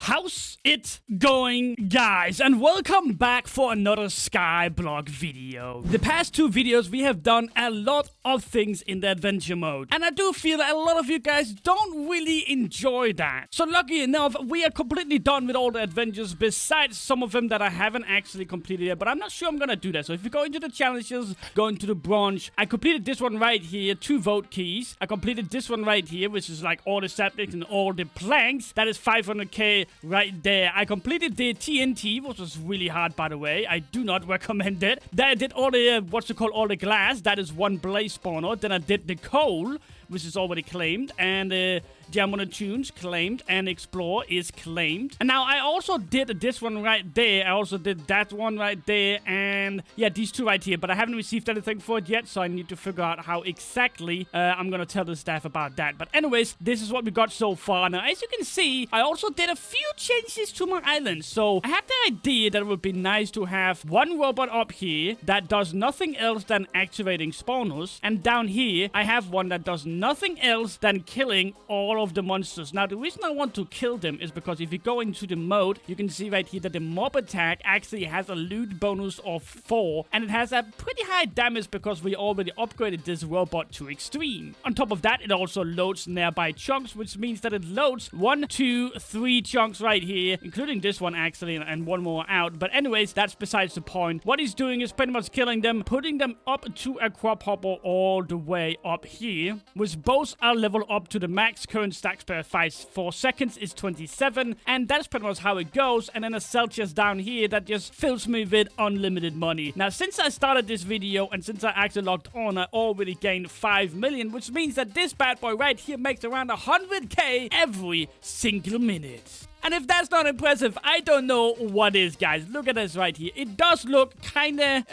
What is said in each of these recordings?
How's it going, guys? And welcome back for another Skyblock video. The past two videos we have done a lot of things in the adventure mode, and I do feel that a lot of you guys don't really enjoy that. So lucky enough, we are completely done with all the adventures besides some of them that I haven't actually completed yet, but I'm not sure I'm gonna do that. So if you go into the challenges, go into the bronze, I completed this one right here, 2 vote keys. I completed this one right here, which is like all the subjects and all the planks. That is 500k right there. I completed the TNT, which was really hard, by the way. I do not recommend it. Then I did all the, all the glass. That is 1 blaze spawner. Then I did the coal, which is already claimed. And Jam on the Tunes claimed, and Explore is claimed. And now I also did this one right there. I also did that one right there, and yeah, these 2 right here. But I haven't received anything for it yet, so I need to figure out how exactly I'm gonna tell the staff about that. But anyways, this is what we got so far. Now, as you can see, I also did a few changes to my island. So I had the idea that it would be nice to have 1 robot up here that does nothing else than activating spawners, and down here I have one that does nothing else than killing all of the monsters. Now, the reason I want to kill them is because if you go into the mode, you can see right here that the mob attack actually has a loot bonus of 4, and it has a pretty high damage because we already upgraded this robot to extreme. On top of that, it also loads nearby chunks, which means that it loads 1, 2, 3 chunks right here, including this one actually, and 1 more out. But anyways, that's besides the point. What he's doing is pretty much killing them, putting them up to a crop hopper all the way up here, which both are leveled up to the max. Current stacks per 4 seconds is 27, and that's pretty much how it goes. And then a Celsius down here that just fills me with unlimited money. Now, since I started this video and since I actually logged on, I already gained 5 million, which means that this bad boy right here makes around 100k every single minute. And if that's not impressive, I don't know what is, guys. Look at this right here. It does look kinda,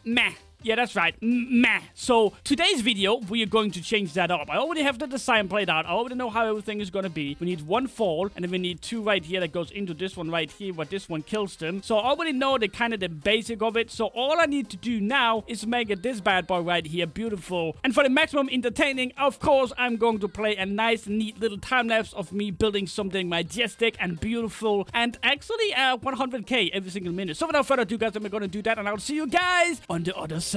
meh. Yeah, that's right. Meh. So, today's video, we are going to change that up. I already have the design played out. I already know how everything is going to be. We need 1 fall, and then we need 2 right here that goes into this one right here, where this one kills them. So, I already know the kind of the basic of it. So, all I need to do now is make it this bad boy right here beautiful. And for the maximum entertaining, of course, I'm going to play a nice, neat little time-lapse of me building something majestic and beautiful, and actually 100k every single minute. So, without further ado, guys, I'm going to do that, and I'll see you guys on the other side.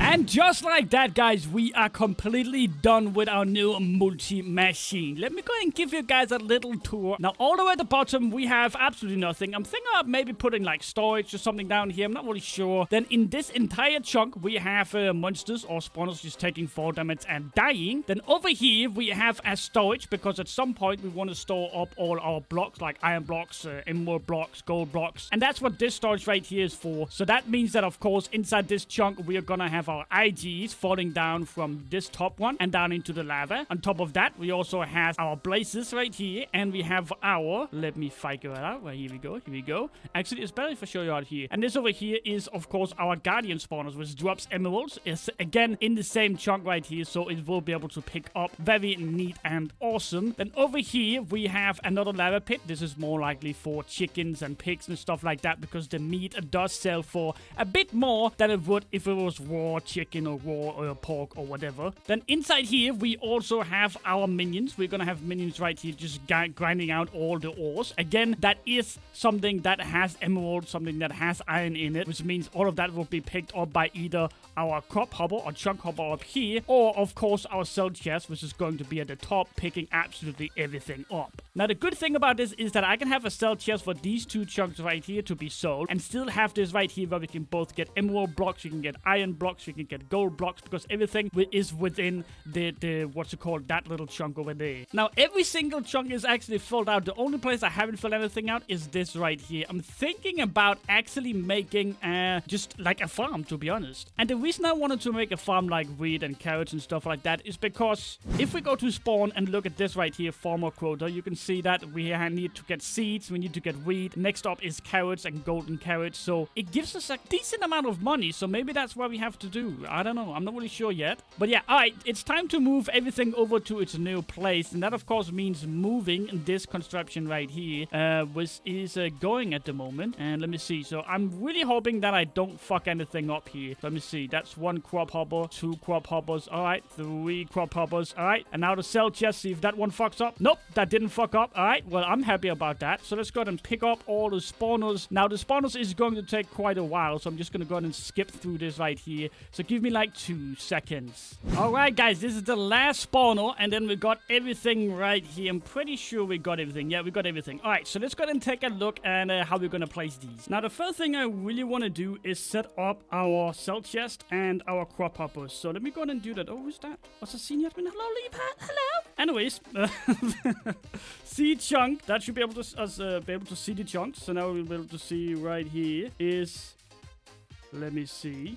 And just like that, guys, we are completely done with our new multi-machine. Let me go ahead and give you guys a little tour. Now, all the way at the bottom, we have absolutely nothing. I'm thinking of maybe putting like storage or something down here. I'm not really sure. Then in this entire chunk, we have monsters or spawners just taking 4 damage and dying. Then over here, we have a storage because at some point, we want to store up all our blocks like iron blocks, emerald blocks, gold blocks. And that's what this storage right here is for. So that means that, of course, inside this chunk, we are going to have our IGs falling down from this top one and down into the lava. On top of that, we also have our blazes right here, and we have our, let me figure it out. Well, here we go. Actually, it's better if I show you out here. And this over here is, of course, our guardian spawners, which drops emeralds. It's again in the same chunk right here, so it will be able to pick up. Very neat and awesome. Then over here, we have another lava pit. This is more likely for chickens and pigs and stuff like that, because the meat does sell for a bit more than it would if it was raw chicken or raw or pork or whatever. Then inside here, we also have our minions. We're gonna have minions right here just grinding out all the ores. Again, that is something that has emerald, something that has iron in it, which means all of that will be picked up by either our crop hopper or chunk hopper up here, or of course our cell chest, which is going to be at the top, picking absolutely everything up. Now, the good thing about this is that I can have a cell chest for these 2 chunks right here to be sold, and still have this right here where we can both get emerald blocks, we can get iron blocks, we can get gold blocks, because everything is within the that little chunk over there. Now, every single chunk is actually filled out. The only place I haven't filled anything out is this right here. I'm thinking about actually making just like a farm, to be honest. And the reason I wanted to make a farm like wheat and carrots and stuff like that is because if we go to spawn and look at this right here, farmer quota, you can see that we need to get seeds, we need to get wheat. Next up is carrots and golden carrots. So it gives us a decent amount of money. So maybe that's what we have to do. I don't know. I'm not really sure yet. But yeah, alright. It's time to move everything over to its new place. And that, of course, means moving this construction right here, which is going at the moment. And let me see. So I'm really hoping that I don't fuck anything up here. Let me see. That's 1 crop hopper, 2 crop hoppers. Alright, 3 crop hoppers. Alright, and now the cell chest. See if that one fucks up. Nope, that didn't fuck up. Alright, well, I'm happy about that. So let's go ahead and pick up all the spawners. Now, the spawners is going to take quite a while. So I'm just going to go ahead and skip through this right here. So give me like 2 seconds. Alright, guys, this is the last spawner. And then we got everything right here. I'm pretty sure we got everything. Yeah, we got everything. Alright, so let's go ahead and take a look at how we're going to place these. Now, the first thing I really want to do is set up our cell chest and our crop hoppers. So let me go ahead and do that. Oh, who's that? What's a senior admin? Hello, Leapad. Hello. Anyways, see chunk. That should be able to see the chunks. So now we'll be able to see right here is. Let me see.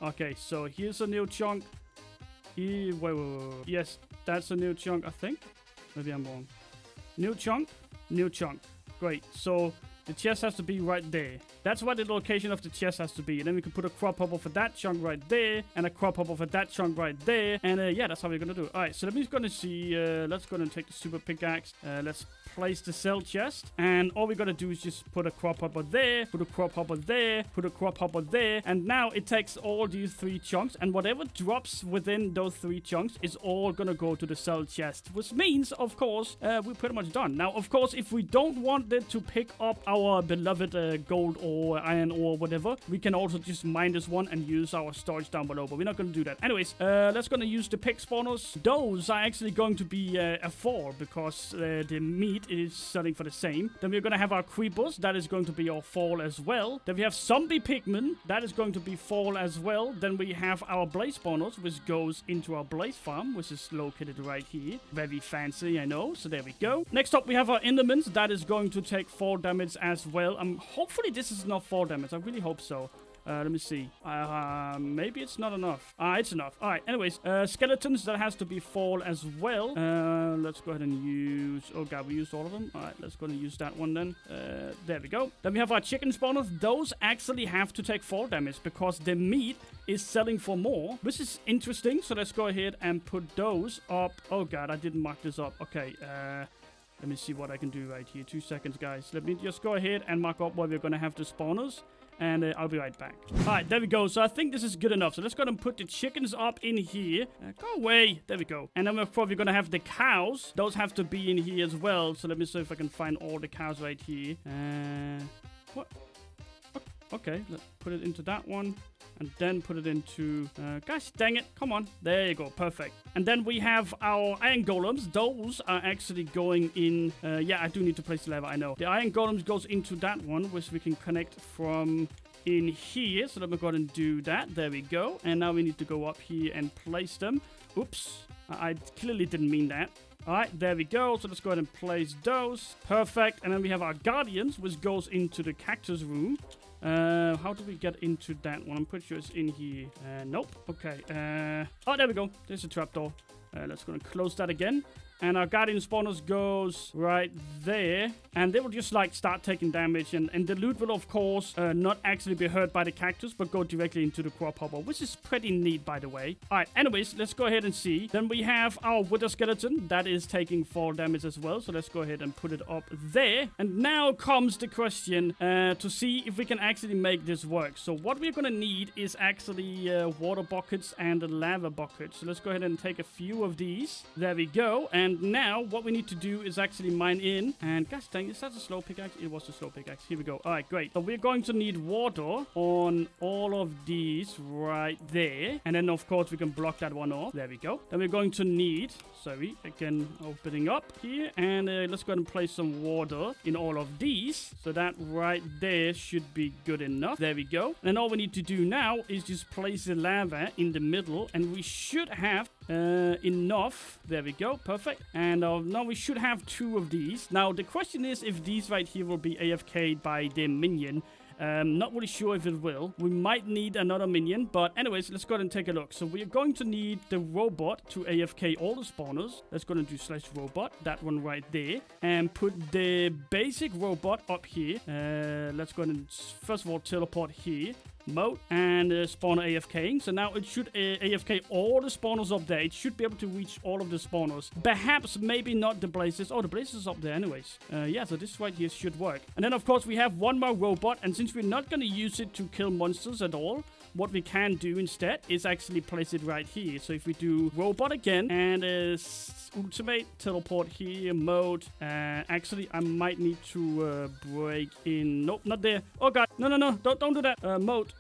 Okay, so here's a new chunk. Here, wait. Yes, that's a new chunk. I think. Maybe I'm wrong. New chunk. New chunk. Great. So the chest has to be right there. That's what the location of the chest has to be. And then we can put a crop hopper for that chunk right there. And a crop hopper for that chunk right there. And yeah, that's how we're going to do it. Alright, so let me go and see. Let's go and take the super pickaxe. Let's place the cell chest. And all we got to do is just put a crop hopper there. Put a crop hopper there. Put a crop hopper there. And now it takes all these 3 chunks. And whatever drops within those 3 chunks is all going to go to the cell chest. Which means, of course, we're pretty much done. Now, of course, if we don't want it to pick up our beloved gold ore, iron ore, whatever, we can also just mine this one and use our storage down below, but we're not going to do that. Anyways, let's going to use the pig spawners. Those are actually going to be a 4 because the meat is selling for the same. Then we're going to have our creepers. That is going to be our 4 as well. Then we have zombie pigmen. That is going to be 4 as well. Then we have our blaze spawners, which goes into our blaze farm, which is located right here. Very fancy, I know. So there we go. Next up, we have our endermans. That is going to take 4 damage as well. Hopefully this is not 4 damage. I really hope so. Let me see. Maybe it's not enough. It's enough. All right. Anyways, skeletons, that has to be 4 as well. Let's go ahead and use. Oh god, we used all of them. All right, let's go and use that one then. There we go. Then we have our chicken spawners. Those actually have to take 4 damage because the meat is selling for more, which is interesting. So let's go ahead and put those up. Oh god, I didn't mark this up. Okay. Let me see what I can do right here. 2 seconds, guys. Let me just go ahead and mark up where we're going to have the spawners. And I'll be right back. Alright, there we go. So I think this is good enough. So let's go ahead and put the chickens up in here. Go away. There we go. And then we're probably going to have the cows. Those have to be in here as well. So let me see if I can find all the cows right here. What? Okay, let's put it into that one. And then put it into... gosh, dang it. Come on. There you go. Perfect. And then we have our iron golems. Those are actually going in... yeah, I do need to place the lever. I know. The iron golems goes into that one, which we can connect from in here. So let me go ahead and do that. There we go. And now we need to go up here and place them. Oops. I clearly didn't mean that. Alright, there we go. So let's go ahead and place those. Perfect. And then we have our guardians, which goes into the cactus room. How do we get into that one? I'm pretty sure it's in here. Nope. Okay. Oh, there we go. There's a trapdoor. Let's go and close that again. And our guardian spawners goes right there. And they will just like start taking damage. And the loot will of course not actually be hurt by the cactus, but go directly into the crop hopper, which is pretty neat by the way. Alright, anyways, let's go ahead and see. Then we have our wither skeleton. That is taking 4 damage as well. So let's go ahead and put it up there. And now comes the question to see if we can actually make this work. So what we're going to need is actually water buckets and lava buckets. So let's go ahead and take a few of these. There we go. And now what we need to do is actually mine in. And gosh dang, is that a slow pickaxe? It was a slow pickaxe. Here we go. All right, great. So we're going to need water on all of these right there. And then of course we can block that one off. There we go. Then we're going to need, sorry, again opening up here. And let's go ahead and place some water in all of these. So that right there should be good enough. There we go. And all we need to do now is just place the lava in the middle. And we should have enough. There we go. Perfect. And now we should have 2 of these. Now the question is if these right here will be AFK'd by the minion. Not really sure if it will. We might need another minion, but anyways, let's go ahead and take a look. So we are going to need the robot to AFK all the spawners. Let's go ahead and do /robot, that one right there, and put the basic robot up here. Let's go ahead and first of all teleport here. Mode and spawner AFKing. So now it should AFK all the spawners up there. It should be able to reach all of the spawners. Perhaps maybe not the blazes. Oh, the blazes is up there anyways. Yeah, so this right here should work. And then of course we have one more robot, and since we're not going to use it to kill monsters at all, what we can do instead is actually place it right here. So if we do robot again and ultimate teleport here, mode, actually I might need to break in. Nope, not there. Oh god, no, don't do that. Mode.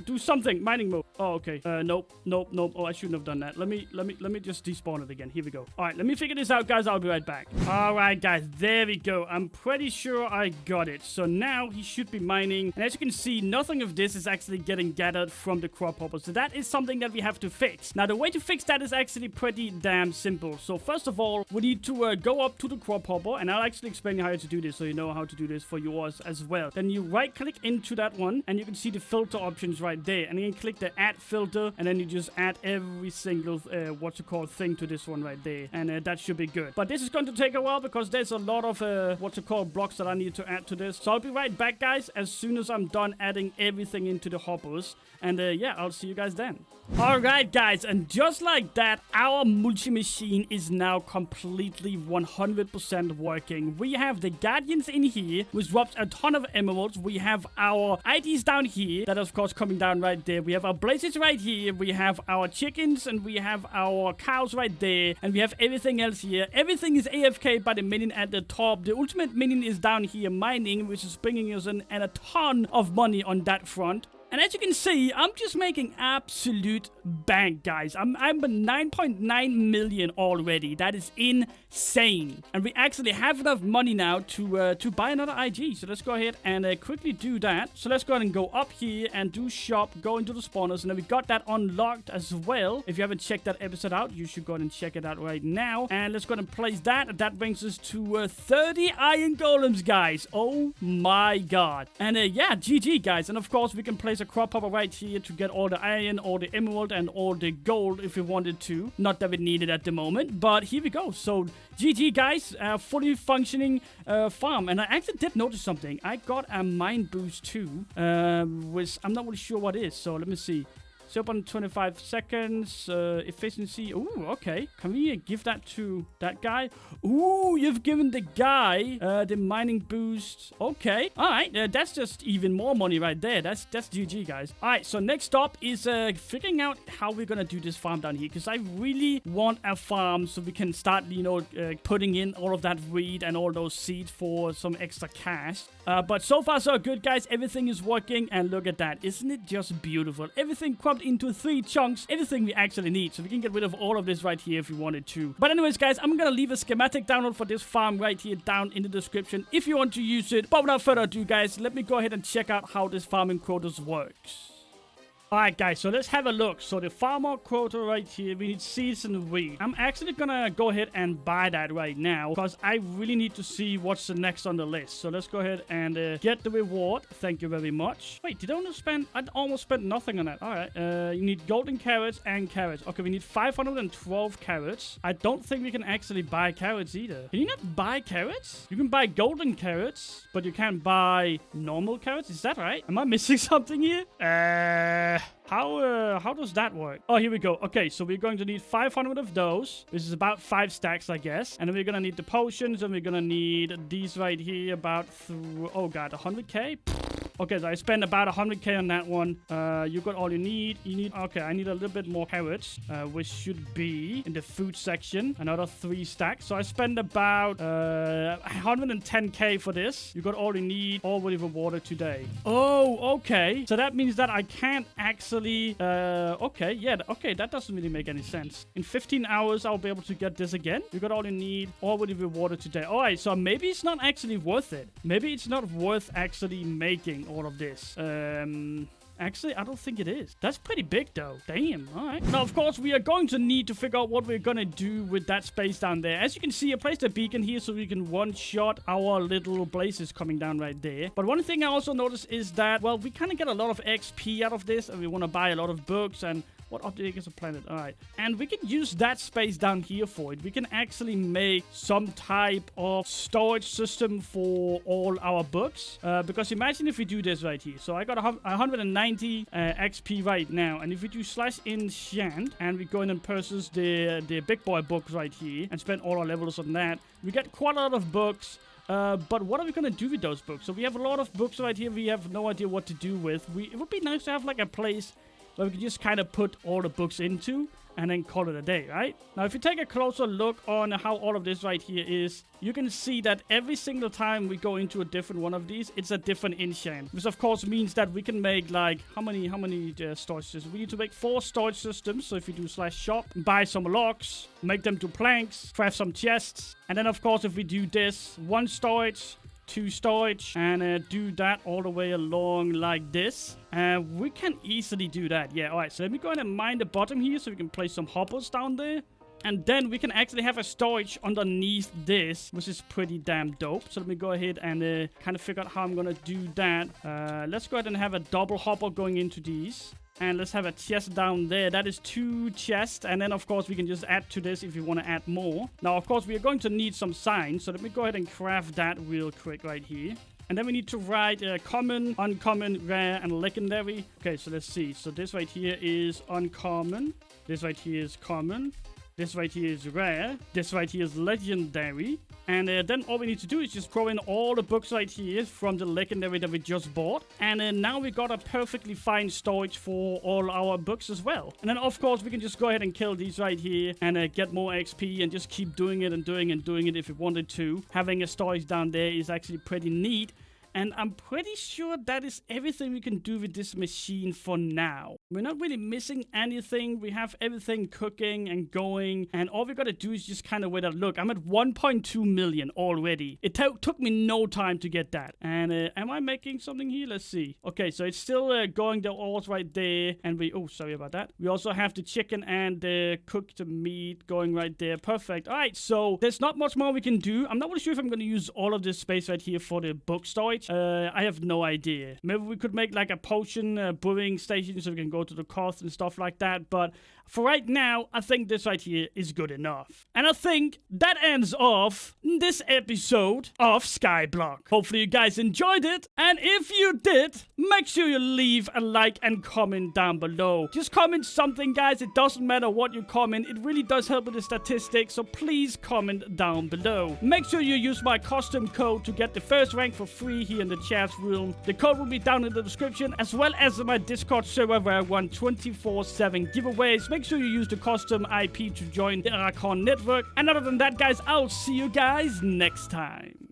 Do something. Mining mode. Oh, okay. Nope. Oh, I shouldn't have done that. Let me just despawn it again. Here we go. All right, let me figure this out, guys. I'll be right back. All right, guys. There we go. I'm pretty sure I got it. So now he should be mining. And as you can see, nothing of this is actually getting gathered from the crop hopper. So that is something that we have to fix. Now, the way to fix that is actually pretty damn simple. So first of all, we need to go up to the crop hopper. And I'll actually explain you how to do this so you know how to do this for yours as well. Then you right click into that one and you can see the filter options right there, and you can click the add filter, and then you just add every single thing to this one right there, and that should be good. But this is going to take a while because there's a lot of blocks that I need to add to this. So I'll be right back, guys, as soon as I'm done adding everything into the hoppers, and yeah, I'll see you guys then. Alright, guys, and just like that, our multi-machine is now completely 100% working. We have the Guardians in here, which drops a ton of emeralds. We have our IDs down here, that of course coming down right there. We have our blazes right here. We have our chickens, and we have our cows right there. And we have everything else here. Everything is AFK by the minion at the top. The ultimate minion is down here mining, which is bringing us in and a ton of money on that front. And as you can see, I'm just making absolute bank, guys. I'm at 9.9 million already. That is insane. And we actually have enough money now to buy another IG. So let's go ahead and quickly do that. So let's go ahead and go up here and do shop, go into the spawners. And then we got that unlocked as well. If you haven't checked that episode out, you should go ahead and check it out right now. And let's go ahead and place that. That brings us to 30 iron golems, guys. Oh my god. And yeah, GG, guys. And of course, we can place a crop hopper right here to get all the iron, all the emerald, and all the gold if we wanted to. Not that we need it at the moment, but here we go. So GG, guys, fully functioning farm. And I actually did notice something. I got a mine boost too, which I'm not really sure what is. So let me see. 0.25 seconds, efficiency. Ooh, okay. Can we give that to that guy? Ooh, you've given the guy the mining boost. Okay. All right. That's just even more money right there. That's GG, guys. All right. So next up is figuring out how we're going to do this farm down here. Because I really want a farm so we can start, you know, putting in all of that wheat and all those seeds for some extra cash. But so far, so good, guys. Everything is working. And look at that. Isn't it just beautiful? Everything cropped into 3 chunks, everything we actually need, so we can get rid of all of this right here if we wanted to. But anyways, guys, I'm gonna leave a schematic download for this farm right here down in the description if you want to use it. But without further ado, guys, let me go ahead and check out how this farming quotas works. Alright, guys, so let's have a look. So the farmer quota right here, we need seeds and wheat. I'm actually gonna go ahead and buy that right now because I really need to see what's the next on the list. So let's go ahead and get the reward. Thank you very much. Wait, did I only spend? I almost spent nothing on that. Alright, you need golden carrots and carrots. Okay, we need 512 carrots. I don't think we can actually buy carrots either. Can you not buy carrots? You can buy golden carrots, but you can't buy normal carrots. Is that right? Am I missing something here? How does that work? Oh, here we go. Okay, so we're going to need 500 of those. This is about 5 stacks, I guess. And then we're gonna need the potions, and we're gonna need these right here about oh god, 100k. Okay, so I spent about 100k on that one. You got all you need. Okay, I need a little bit more carrots, which should be in the food section. Another 3 stacks. So I spent about 110k for this. You got all you need, all with water today. Oh, okay. So that means that I can't actually... okay, yeah, okay, that doesn't really make any sense. In 15 hours, I'll be able to get this again. You got all you need, all with water today. All right, so maybe it's not actually worth it. Maybe it's not worth actually making all of this. Actually, I don't think it is. That's pretty big, though. Damn. All right. Now, of course, we are going to need to figure out what we're going to do with that space down there. As you can see, I placed a beacon here so we can one-shot our little blazes coming down right there. But one thing I also noticed is that, well, we kind of get a lot of XP out of this, and we want to buy a lot of books and... What object is a planet? All right. And we can use that space down here for it. We can actually make some type of storage system for all our books. Because imagine if we do this right here. So I got 190 XP right now. And if we do /enchant and we go in and purchase the big boy book right here and spend all our levels on that, we get quite a lot of books. But what are we going to do with those books? So we have a lot of books right here we have no idea what to do with. It would be nice to have like a place where we can just kind of put all the books into and then call it a day, right? Now, if you take a closer look on how all of this right here is, you can see that every single time we go into a different one of these, it's a different enchant. Which, of course, means that we can make, like, how many storage systems? We need to make 4 storage systems. So if you do /shop, buy some logs, make them to planks, craft some chests. And then, of course, if we do this, 1 storage... 2 storage and do that all the way along like this. We can easily do that. Yeah, all right. So let me go ahead and mine the bottom here so we can place some hoppers down there. And then we can actually have a storage underneath this, which is pretty damn dope. So let me go ahead and kind of figure out how I'm going to do that. Let's go ahead and have a double hopper going into these. And let's have a chest down there. That is 2 chests. And then, of course, we can just add to this if you want to add more. Now, of course, we are going to need some signs. So let me go ahead and craft that real quick right here. And then we need to write common, uncommon, rare, and legendary. Okay, so let's see. So this right here is uncommon. This right here is common. This right here is rare. This right here is legendary. And then all we need to do is just throw in all the books right here from the legendary that we just bought. And now we got a perfectly fine storage for all our books as well. And then, of course, we can just go ahead and kill these right here and get more XP and just keep doing it and doing it if we wanted to. Having a storage down there is actually pretty neat. And I'm pretty sure that is everything we can do with this machine for now. We're not really missing anything. We have everything cooking and going. And all we gotta do is just kind of wait out. Look, I'm at 1.2 million already. It took me no time to get that. And am I making something here? Let's see. Okay, so it's still going the ores right there. And we... Oh, sorry about that. We also have the chicken and the cooked meat going right there. Perfect. All right, so there's not much more we can do. I'm not really sure if I'm going to use all of this space right here for the book storage. I have no idea. Maybe we could make like a potion brewing station so we can go to the coast and stuff like that. But for right now, I think this right here is good enough. And I think that ends off this episode of Skyblock. Hopefully you guys enjoyed it. And if you did, make sure you leave a like and comment down below. Just comment something, guys. It doesn't matter what you comment. It really does help with the statistics. So please comment down below. Make sure you use my custom code to get the first rank for free here in the chat room. The code will be down in the description, as well as my Discord server where I run 24/7 giveaways. Make sure you use the custom IP to join the TheArchon network. And other than that, guys, I'll see you guys next time.